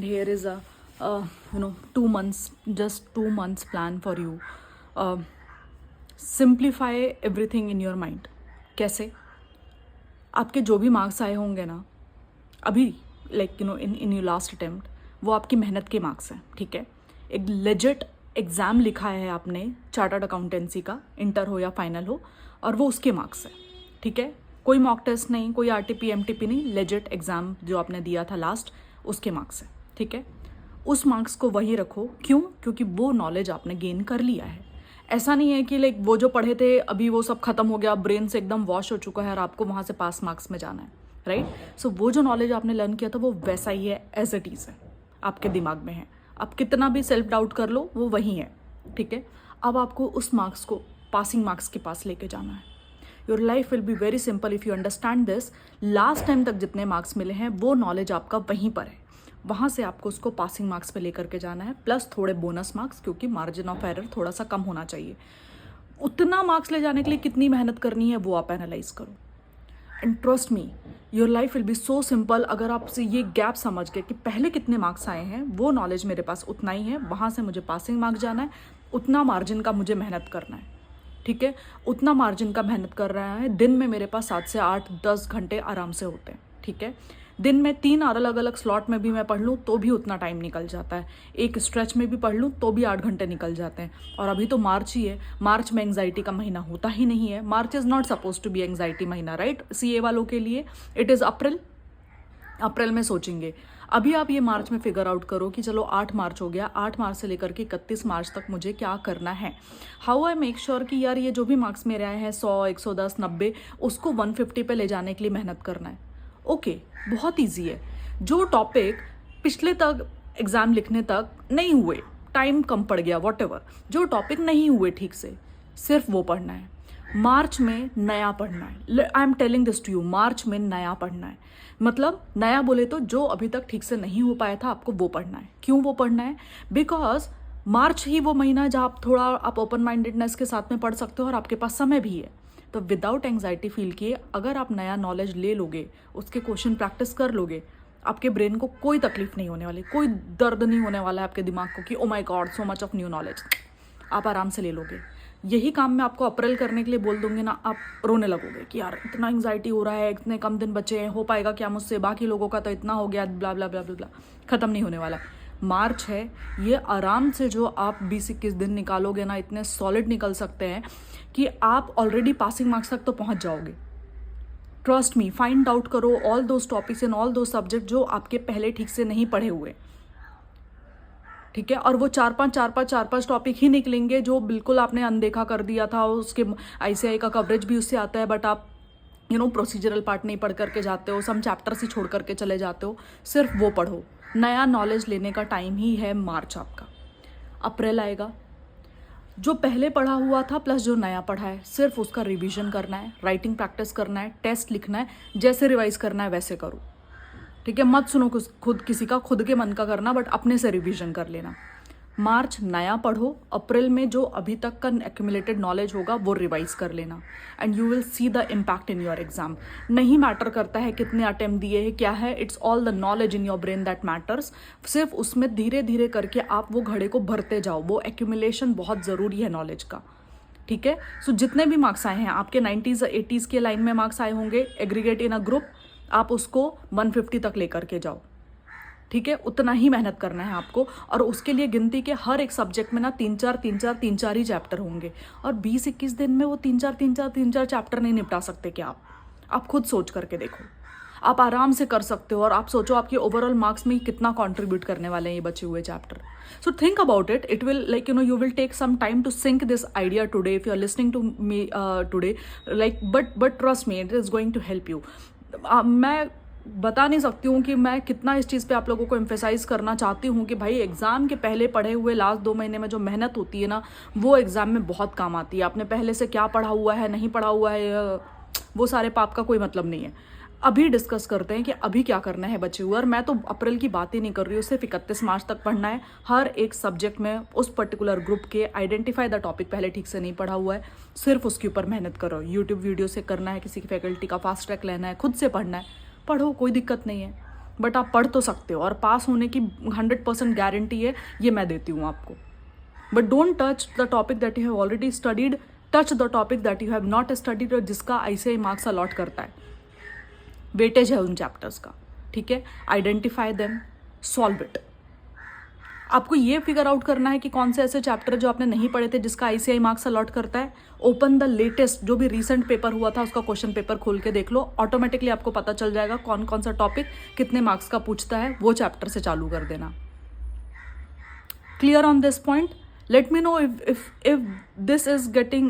Here is a 2 months, just 2 months plan for you. Simplify everything in your mind. कैसे? आपके जो भी marks आए होंगे ना अभी, like in your last attempt, वो आपकी मेहनत के मार्क्स हैं. ठीक है, एक लेजिट एग्ज़ाम लिखा है आपने चार्टर्ड अकाउंटेंसी का, इंटर हो या फाइनल हो, और वो उसके मार्क्स है. ठीक है, कोई मॉक टेस्ट नहीं, कोई आरटीपी एमटीपी नहीं, लेजिट एग्ज़ाम जो आपने दिया था लास्ट, उसके मार्क्स है. ठीक है, उस मार्क्स को वही रखो. क्यों? क्योंकि वो नॉलेज आपने गेन कर लिया है. ऐसा नहीं है कि लाइक वो जो पढ़े थे अभी वो सब खत्म हो गया, ब्रेन से एकदम वॉश हो चुका है और आपको वहाँ से पास मार्क्स में जाना है. राइट? सो वो जो नॉलेज आपने लर्न किया था वो वैसा ही है, एज इट इज़ है, आपके दिमाग में है. आप कितना भी सेल्फ डाउट कर लो वो वही है. ठीक है, अब आपको उस मार्क्स को पासिंग मार्क्स के पास लेके जाना है. Your life will be very simple if you understand this. Last time तक जितने मार्क्स मिले हैं वो नॉलेज आपका वहीं पर है, वहाँ से आपको उसको पासिंग मार्क्स पे लेकर के जाना है, प्लस थोड़े बोनस मार्क्स, क्योंकि मार्जिन ऑफ एरर थोड़ा सा कम होना चाहिए. उतना मार्क्स ले जाने के लिए कितनी मेहनत करनी है वो आप एनालाइज करो. And trust me, your life will be so simple. अगर आपसे ये गैप समझ गए कि पहले कितने मार्क्स आए हैं, वो नॉलेज मेरे पास उतना ही है, वहाँ से मुझे पासिंग मार्क्स जाना है, उतना मार्जिन का मुझे मेहनत करना है. ठीक है, उतना मार्जिन का मेहनत कर रहा है. दिन में मेरे पास 7 से 8-10 घंटे आराम से होते हैं. ठीक है, दिन में 3 अलग अलग स्लॉट में भी मैं पढ़ लूँ तो भी उतना टाइम निकल जाता है. एक स्ट्रेच में भी पढ़ लूँ तो भी 8 घंटे निकल जाते हैं. और अभी तो मार्च ही है. मार्च में एंग्जाइटी का महीना होता ही नहीं है. March is not suppose to be anxiety महीना, राइट? सीए वालों के लिए इट इज़ अप्रैल. अप्रैल में सोचेंगे. अभी आप ये मार्च में फिगर आउट करो कि चलो 8 मार्च हो गया, 8 मार्च से लेकर के 31 मार्च तक मुझे क्या करना है. हाउ आई मेक श्योर कि यार ये जो भी मार्क्स मेरे आए हैं 100, 110, 90, उसको 150 पे ले जाने के लिए मेहनत करना है. ओके, बहुत ईजी है. जो टॉपिक पिछले तक एग्ज़ाम लिखने तक नहीं हुए, टाइम कम पड़ गया, वॉटेवर, जो टॉपिक नहीं हुए ठीक से, सिर्फ वो पढ़ना है. मार्च में नया पढ़ना है. I am telling this to you, मार्च में नया पढ़ना है. मतलब नया बोले तो जो अभी तक ठीक से नहीं हो पाया था आपको वो पढ़ना है. क्यों वो पढ़ना है? बिकॉज मार्च ही वो महीना है जहाँ आप थोड़ा आप ओपन माइंडेडनेस के साथ में पढ़ सकते हो और आपके पास समय भी है. तो विदाउट एंग्जाइटी फील किए अगर आप नया नॉलेज ले लोगे, उसके क्वेश्चन प्रैक्टिस कर लोगे, आपके ब्रेन को कोई तकलीफ नहीं होने वाली, कोई दर्द नहीं होने वाला है आपके दिमाग को कि oh my God so much of new knowledge. आप आराम से ले लोगे. यही काम मैं आपको अप्रैल करने के लिए बोल दूंगी ना, आप रोने लगोगे कि यार इतना एंग्जाइटी हो रहा है, इतने कम दिन बचे हैं, हो पाएगा क्या मुझसे, बाकी लोगों का तो इतना हो गया, ब्ला ब्ला ब्ला ब्ला. खत्म नहीं होने वाला. मार्च है, ये आराम से जो आप 20-21 दिन निकालोगे ना, इतने सॉलिड निकल सकते हैं कि आप ऑलरेडी पासिंग मार्क्स तक तो पहुंच जाओगे. ट्रस्ट मी, फाइंड आउट करो all those topics in all those subject जो आपके पहले ठीक से नहीं पढ़े हुए. ठीक है, और वो 4-5 टॉपिक ही निकलेंगे जो बिल्कुल आपने अनदेखा कर दिया था. उसके आईसीआई का कवरेज भी उससे आता है, बट आप प्रोसीजरल पार्ट नहीं पढ़ करके जाते हो, सम चैप्टर्स ही छोड़ करके चले जाते हो. सिर्फ वो पढ़ो. नया नॉलेज लेने का टाइम ही है मार्च आपका. अप्रैल आएगा, जो पहले पढ़ा हुआ था प्लस जो नया पढ़ा है, सिर्फ उसका रिवीजन करना है, राइटिंग प्रैक्टिस करना है, टेस्ट लिखना है. जैसे रिवाइज करना है वैसे करो. ठीक है, मत सुनो खुद किसी का, खुद के मन का करना, बट अपने से रिवीजन कर लेना. मार्च नया पढ़ो, अप्रैल में जो अभी तक का एक्यूमुलेटेड नॉलेज होगा वो रिवाइज कर लेना. And you will see the impact in your exam. नहीं मैटर करता है कितने अटेम्प्ट दिए हैं, क्या है, it's all the knowledge in your brain that matters. सिर्फ उसमें धीरे धीरे करके आप वो घड़े को भरते जाओ. वो एक्यूमुलेशन बहुत ज़रूरी है नॉलेज का. ठीक है, सो जितने भी मार्क्स आए हैं आपके 90s 80s के लाइन में मार्क्स आए होंगे, एग्रीगेट इन अ ग्रुप, आप उसको 150 तक लेकर के जाओ. ठीक है, उतना ही मेहनत करना है आपको. और उसके लिए गिनती के हर एक सब्जेक्ट में ना 3-4 ही चैप्टर होंगे. और 20-21 दिन में वो 3-4 चैप्टर नहीं निपटा सकते क्या आप खुद सोच करके देखो. आप आराम से कर सकते हो. और आप सोचो आपके ओवरऑल मार्क्स में कितना कंट्रीब्यूट करने वाले हैं ये बचे हुए chapter. So think about it. It will like you will take some time to sink this idea today if you are listening to me today, like but trust me, it is going to help you. मैं बता नहीं सकती हूँ कि मैं कितना इस चीज़ पे आप लोगों को एम्फेसाइज करना चाहती हूँ कि भाई एग्ज़ाम के पहले पढ़े हुए लास्ट 2 महीने में जो मेहनत होती है ना, वो एग्ज़ाम में बहुत काम आती है. आपने पहले से क्या पढ़ा हुआ है, नहीं पढ़ा हुआ है, वो सारे पाप का कोई मतलब नहीं है. अभी डिस्कस करते हैं कि अभी क्या करना है बचे हुए. और मैं तो अप्रैल की बात ही नहीं कर रही हूँ, सिर्फ 31 मार्च तक पढ़ना है. हर एक सब्जेक्ट में उस पर्टिकुलर ग्रुप के आइडेंटिफाई द टॉपिक पहले ठीक से नहीं पढ़ा हुआ है, सिर्फ उसके ऊपर मेहनत करो. यूट्यूब वीडियो से करना है, किसी की फैकल्टी का फास्ट ट्रैक लेना है, खुद से पढ़ना है, पढ़ो, कोई दिक्कत नहीं है. बट आप पढ़ तो सकते हो और पास होने की 100% गारंटी है, ये मैं देती हूँ आपको। But don't touch the topic that you have already studied, touch the topic that you have not studied और जिसका ICAI मार्क्स अलॉट करता है, वेटेज है उन चैप्टर्स का, ठीक है। Identify them, solve it. आपको ये फिगर आउट करना है कि कौन से ऐसे चैप्टर जो आपने नहीं पढ़े थे जिसका ICAI मार्क्स अलॉट करता है। ओपन द लेटेस्ट, जो भी रिसेंट पेपर हुआ था उसका क्वेश्चन पेपर खोल के देख लो, ऑटोमेटिकली आपको पता चल जाएगा कौन कौन सा टॉपिक कितने मार्क्स का पूछता है, वो चैप्टर से चालू कर देना। Clear on this point? Let me know if this is getting,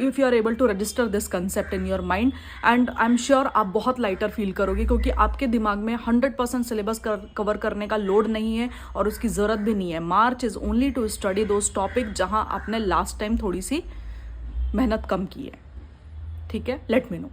if you are able to register this concept in your mind, and I'm sure आप बहुत लाइटर फील करोगे क्योंकि आपके दिमाग में 100% सिलेबस कवर करने का लोड नहीं है और उसकी ज़रूरत भी नहीं है। March is only to study those topic जहाँ आपने लास्ट टाइम थोड़ी सी मेहनत कम की है, ठीक है। Let me know.